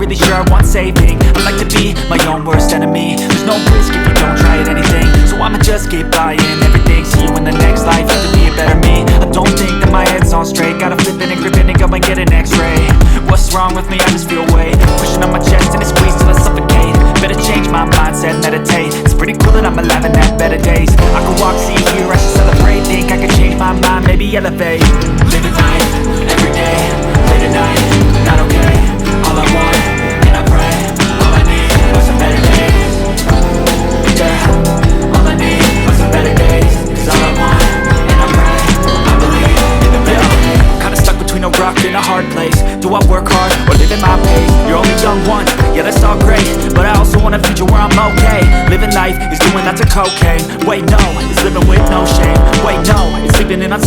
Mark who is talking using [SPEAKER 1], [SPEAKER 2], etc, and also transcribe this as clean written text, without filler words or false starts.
[SPEAKER 1] really sure I want saving. I like to be my own worst enemy. There's no risk if you don't try at anything, so I'ma just keep buying everything. See you in the next life, have to be a better me. I don't think that my head's on straight. Gotta flip it and grip it and go and get an x-ray. What's wrong with me? I just feel weight pushing on my chest and it squeezes till I suffocate. Better change my mindset, meditate. It's pretty cool that I'm alive and have better days. I could walk, see, hear, I should celebrate. Think I could change my mind, maybe elevate. Living life, everyday, late at night, not okay. All I want, and I pray, all I need are some better days. Yeah, all I need are some better days. Cause all I want, and I pray, I believe in the better days. Kinda stuck between a rock and a hard place. Do I work hard, or live at my pace? You're only young once, yeah that's all great, but I also want a future where I'm okay. Living life is doing lots of cocaine. Wait no, it's living with no shame. Wait no, it's sleeping in on